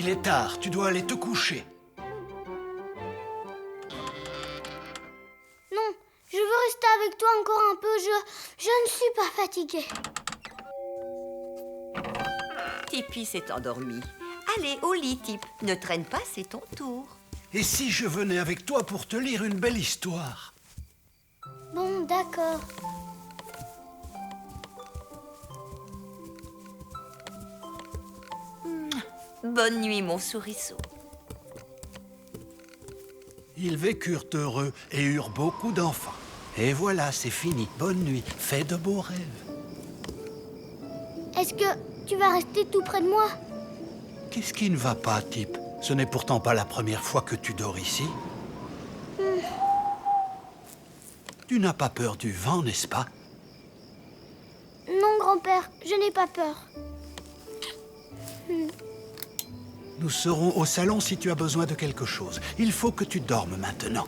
Il est tard, tu dois aller te coucher. Non, je veux rester avec toi encore un peu. Je ne suis pas fatiguée. Tipi s'est endormi. Allez, au lit, Tip. Ne traîne pas, c'est ton tour. Et si je venais avec toi pour te lire une belle histoire? Bon, d'accord. Bonne nuit, mon souriceau. Ils vécurent heureux et eurent beaucoup d'enfants. Et voilà, c'est fini. Bonne nuit, fais de beaux rêves. Est-ce que tu vas rester tout près de moi? Qu'est-ce qui ne va pas, Tip? Ce n'est pourtant pas la première fois que tu dors ici. Tu n'as pas peur du vent, n'est-ce pas? Non, grand-père, je n'ai pas peur. Nous serons au salon si tu as besoin de quelque chose. Il faut que tu dormes maintenant.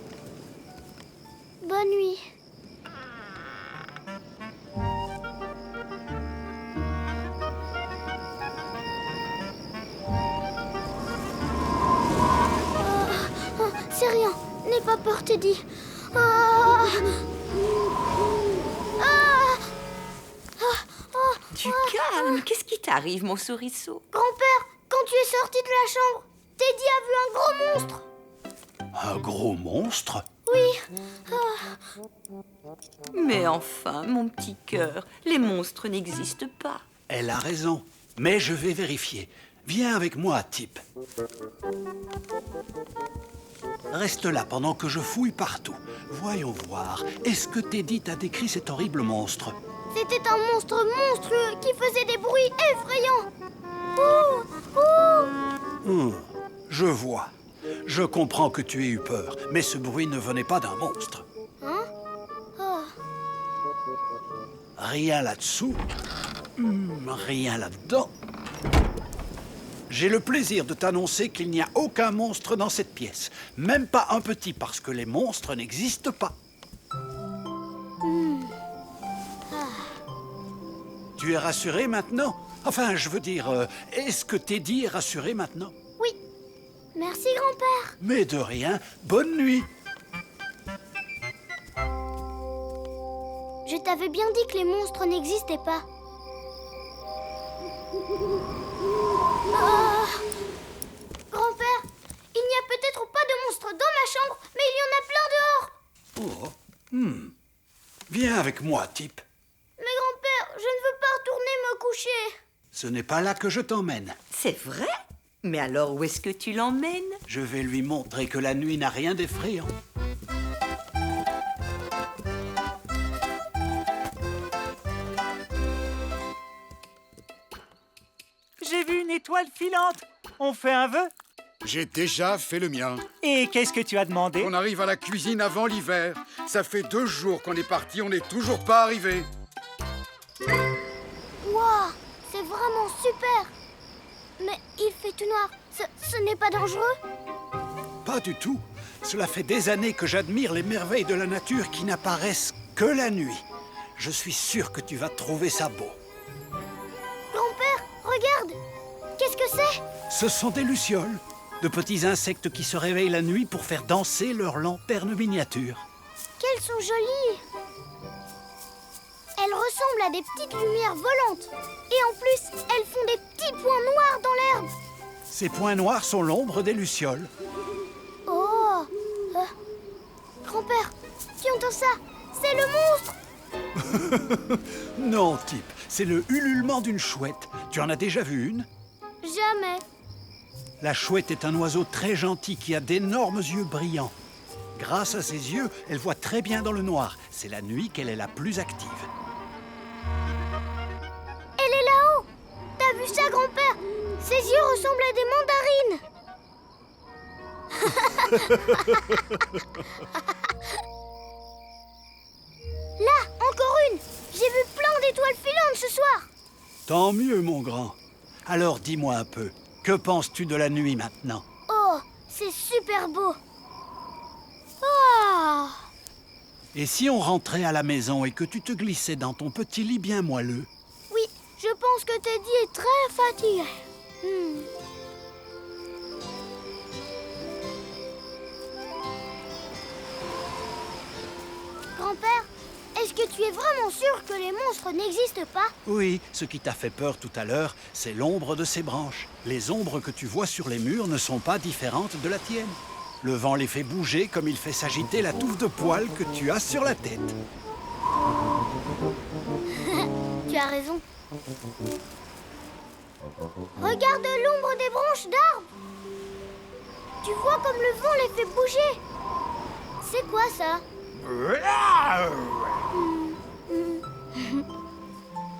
Bonne nuit. C'est rien. N'aie pas peur, Teddy. Ah. Ah. Du calme. Qu'est-ce qui t'arrive, mon souriceau? Grand-père, quand tu es sorti de la chambre, Teddy a vu un gros monstre. Un gros monstre? Oui. Mais enfin, mon petit cœur, les monstres n'existent pas. Elle a raison, mais je vais vérifier. Viens avec moi, Tip. Reste là pendant que je fouille partout. Voyons voir. Est-ce que Teddy t'a décrit cet horrible monstre? C'était un monstre monstrueux qui faisait des bruits effrayants. Ouh, ouh. Je vois. Je comprends que tu aies eu peur, mais ce bruit ne venait pas d'un monstre. Hein? Oh. Rien là-dessous. Rien là-dedans. J'ai le plaisir de t'annoncer qu'il n'y a aucun monstre dans cette pièce. Même pas un petit, parce que les monstres n'existent pas. Tu es rassuré maintenant? Enfin, je veux dire, est-ce que Teddy est rassuré maintenant? Oui. Merci, grand-père. Mais de rien. Bonne nuit. Je t'avais bien dit que les monstres n'existaient pas. Ah. Grand-père, il n'y a peut-être pas de monstres dans ma chambre, mais il y en a plein dehors. Viens avec moi, Tip. Mais grand-père, je ne veux pas retourner me coucher. Ce n'est pas là que je t'emmène. C'est vrai? Mais alors, où est-ce que tu l'emmènes? Je vais lui montrer que la nuit n'a rien d'effrayant. J'ai vu une étoile filante. On fait un vœu? J'ai déjà fait le mien. Et qu'est-ce que tu as demandé? On arrive à la cuisine avant l'hiver. Ça fait 2 jours qu'on est parti, on n'est toujours pas arrivé. Waouh, c'est vraiment super. Mais il fait tout noir. Ce n'est pas dangereux? Pas du tout. Cela fait des années que j'admire les merveilles de la nature qui n'apparaissent que la nuit. Je suis sûr que tu vas trouver ça beau. Grand-père, regarde. Qu'est-ce que c'est? Ce sont des lucioles, de petits insectes qui se réveillent la nuit pour faire danser leurs lanternes miniatures. Qu'elles sont jolies. Elles ressemblent à des petites lumières volantes. Et en plus, elles font des petits points noirs dans l'herbe. Ces points noirs sont l'ombre des lucioles. Oh. Grand-père, tu entends ça? C'est le monstre. Non, Tip, c'est le ululement d'une chouette. Tu en as déjà vu une? Jamais. La chouette est un oiseau très gentil qui a d'énormes yeux brillants. Grâce à ses yeux, elle voit très bien dans le noir. C'est la nuit qu'elle est la plus active. Elle est là-haut. T'as vu ça, grand-père? Ses yeux ressemblent à des mandarines. Là, encore une. J'ai vu plein d'étoiles filantes ce soir. Tant mieux, mon grand. Alors dis-moi un peu, que penses-tu de la nuit maintenant? Oh, c'est super beau. Oh. Et si on rentrait à la maison et que tu te glissais dans ton petit lit bien moelleux? Oui, je pense que Teddy est très fatigué. grand-père, est-ce que tu es vraiment sûr que les monstres n'existent pas? Oui, ce qui t'a fait peur tout à l'heure, c'est l'ombre de ces branches. Les ombres que tu vois sur les murs ne sont pas différentes de la tienne. Le vent les fait bouger comme il fait s'agiter la touffe de poils que tu as sur la tête. Tu as raison. Regarde l'ombre des branches d'arbres. Tu vois comme le vent les fait bouger. C'est quoi ça?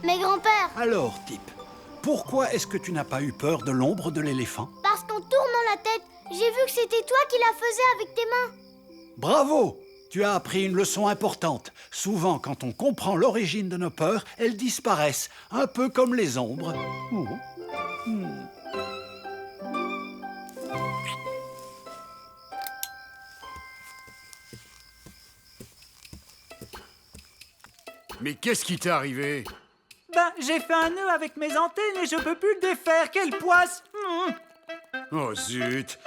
Mais grand-père, Alors, Tip, pourquoi est-ce que tu n'as pas eu peur de l'ombre de l'éléphant? parce qu'en tournant la tête, j'ai vu que c'était toi qui la faisais avec tes mains. Bravo! Tu as appris une leçon importante. Souvent, quand on comprend l'origine de nos peurs, elles disparaissent, un peu comme les ombres. Mais qu'est-ce qui t'est arrivé? Ben, j'ai fait un nœud avec mes antennes et je peux plus le défaire. Quelle poisse! Oh zut!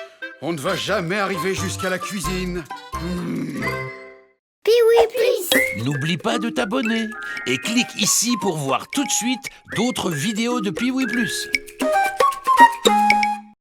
On ne va jamais arriver jusqu'à la cuisine. Pee-wee, please. N'oublie pas de t'abonner et clique ici pour voir tout de suite d'autres vidéos de Pee-wee Plus.